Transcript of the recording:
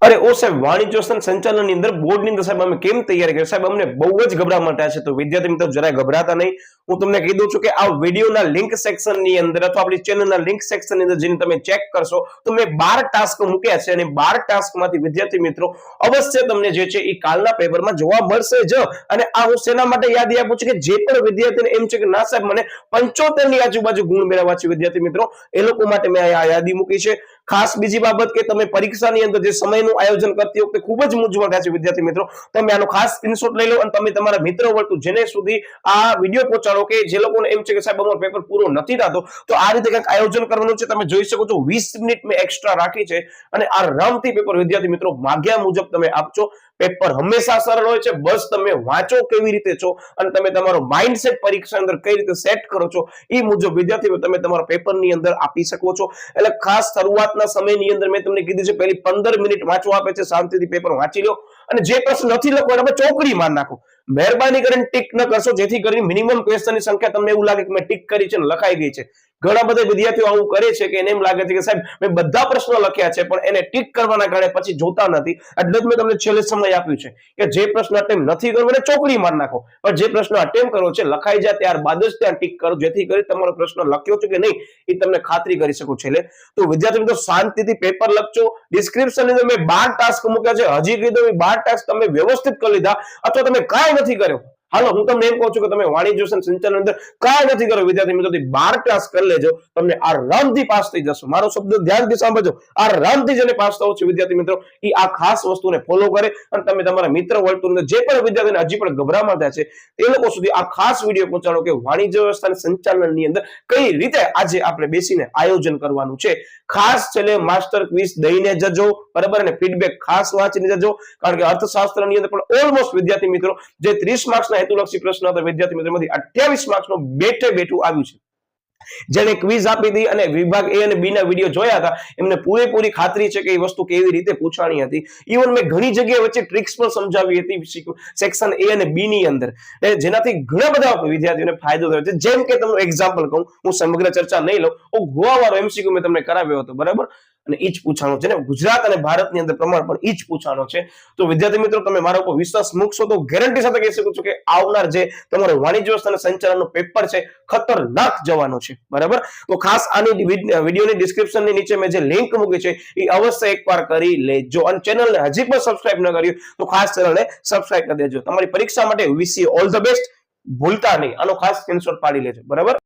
અરે ઓ સાહેબ, વાણિજ્ય સંચાલનની અંદર બોર્ડની અંદર સાહેબ અમે કેમ તૈયારી કરી? સાહેબ અમને બહુ જ ગભરામણ થાય છે. તો વિદ્યાર્થી મિત્રો જરાય ગભરાતા નહીં. હું તમને કહી દઉં છું કે આ વિડીયોના લિંક સેક્શનની અંદર અથવા આપણી ચેનલના લિંક સેક્શનની અંદર જઈને તમે ચેક કરશો તો મેં 12 ટાસ્ક મૂક્યા છે, અને 12 ટાસ્કમાંથી વિદ્યાર્થી મિત્રો અવશ્ય તમને જે છે એ કાલના પેપરમાં જોવા મળશે જ. અને આ હું શેના માટે યાદ આપું છું કે જે પણ વિદ્યાર્થીને એમ છે કે ના સાહેબ મને 75 ની આજુબાજુ ગુણ મેળવવા છે વિદ્યાર્થી મિત્રો, એ લોકો માટે મેં આ યાદી મૂકી છે. ખાસ બીજી બાબત કે તમે પરીક્ષાની અંદર જે સમયનું આયોજન કરતી વખતે ખૂબ જ મૂંઝવણ થાય છે વિદ્યાર્થી મિત્રો, તમે આનો ખાસ સ્ક્રીનશોટ લઈ લો અને તમે તમારા મિત્ર વર્તુળ જેને સુધી આ વિડીયો પહોંચાડો કે જે લોકોને એમ છે કે સાહેબ અમારો પેપર પૂરો નથી થતો, તો આ રીતે કંઈક આયોજન કરવાનું છે. તમે જોઈ શકો છો 20 મિનિટ મેં એક્સ્ટ્રા રાખી છે, અને આરામથી પેપર વિદ્યાર્થી મિત્રો માગ્યા મુજબ તમે આપજો. પેપર હંમેશા સરળ હોય છે, બસ તમે વાંચો કેવી રીતે છો અને તમે તમારો માઇન્ડસેટ પરીક્ષા અંદર કઈ રીતે સેટ કરો છો એ મુજબ વિદ્યાર્થીઓ તમે તમારા પેપરની અંદર આપી શકો છો. એટલે ખાસ શરૂઆતના સમયની અંદર મેં તમને કીધું છે પહેલી 15 મિનિટ વાંચવા આપે છે, શાંતિથી પેપર વાંચી લો અને જે પ્રશ્ન નથી લખવાનો આપણે ચોકડી માર નાખો. મહેરબાની કરીને ટીક ન કરશો, જેથી કરીને મિનિમમ ક્વેશ્ચનની સંખ્યા તમને એવું લાગે કે મેં ટીક કરી છે અને લખાઈ ગઈ છે. ઘણા બધા વિદ્યાર્થીઓ આવું કરે છે કે એને એમ લાગે છે કે સાહેબ મેં બધા પ્રશ્નો લખ્યા છે પણ એને ટીક કરવાના કારણે પછી જોતા નથી. એટલે જ મેં તમને છેલ્લે સમય આપ્યું છે કે જે પ્રશ્ન અટેમ્પ નથી કરવો એને ચોકડી માર નાખો, પણ જે પ્રશ્ન અટેમ્પ કરો છે લખાઈ જાય ત્યારબાદ જ ત્યાં ટીક કરો, જેથી કરી તમારો પ્રશ્ન લખ્યો છે કે નહીં એ તમને ખાતરી કરી શકો છેલ્લે. તો વિદ્યાર્થી મિત્રો શાંતિથી પેપર લખજો. ડિસ્ક્રિપ્શનની અંદર મેં 12 ટાસ્ક મૂક્યા છે. હજી કીધું 12 ટાસ્ક તમે વ્યવસ્થિત કરી લીધા અથવા તમે કાંઈ નથી કર્યો, હાલો હું તમને એમ કહું છું કે તમે વાણિજ્ય સંચાલન અંદર કાંઈ નથી કર્યો વિદ્યાર્થી મિત્રો, 12 ટાસ્ક કરી લેજો, તમને આરામથી પાસ થઈ જશો. મારો શબ્દ ધ્યાનથી સાંભળજો, આરામથી જેને પાસ થવું છે વિદ્યાર્થી મિત્રો એ આ ખાસ વસ્તુને ફોલો કરે અને તમે તમારા મિત્ર વર્તુળને જે પણ વિદ્યાર્થીને હજી પણ ગભરામણ થાય છે એ લોકો સુધી આ ખાસ વિડીયો પહોંચાડો કે વાણિજ્ય વ્યવસ્થાના સંચાલનની અંદર કઈ રીતે આજે આપણે બેસીને આયોજન કરવાનું છે. ખાસ છેલ્લે માસ્ટર ક્વિઝ દઈને જજો, બરાબર, અને ફીડબેક ખાસ વાંચીને જજો, કારણ કે અર્થશાસ્ત્રની અંદર પણ ઓલમોસ્ટ વિદ્યાર્થી મિત્રો જે 30 માર્ક્સના હેતુલક્ષી પ્રશ્ન હતા વિદ્યાર્થી મિત્રોમાંથી 28 માર્ક્સનો બેઠે બેઠું આવ્યું છે. જેને ક્વિઝ આપી હતી અને વિભાગ એ અને બી ના વિડીયો જોયા હતા એમને પૂરેપૂરી ખાતરી છે કે એ વસ્તુ કેવી રીતે પૂછવાની હતી. ઇવન મેં ઘણી જગ્યાએ વચ્ચે ટ્રિક્સ પણ સમજાવી હતી સેક્શન એ અને બી ની અંદર, જેનાથી ઘણા બધા વિદ્યાર્થીઓને ફાયદો થયો છે. જેમ કે તમને એક્ઝામ્પલ કહું, હું સમગ્ર ચર્ચા નહીં લઉં, ગોવા વાળો એમસીક્યુ મેં તમને કરાવ્યો હતો, બરાબર, અને ઈ જ પૂછાણો છે ને ગુજરાત અને ભારતની અંદર પ્રમાણ પણ ઈ જ પૂછાણો છે. તો વિદ્યાર્થી મિત્રો તમે મારા ઉપર વિશ્વાસ મૂકશો તો ગેરંટી સાથે કહી શકું છું કે આવનાર જે તમારો વાણિજ્ય વ્યવસ્થા અને સંચાલનનો પેપર છે ખતરનાક જવાનો છે, બરાબર. તો ખાસ આની વિડીયોની ડિસ્ક્રિપ્શનની નીચે મેં જે લિંક મૂકી છે એ અવશ્ય એકવાર કરી લેજો, અને ચેનલને હજી પણ સબસ્ક્રાઇબ ન કર્યું તો ખાસ ચેનલને સબસ્ક્રાઇબ કરી દેજો. તમારી પરીક્ષા માટે wish you all the best. ભૂલતા નહીં, આનો ખાસ સ્ક્રીનશોટ પાડી લેજો, બરાબર.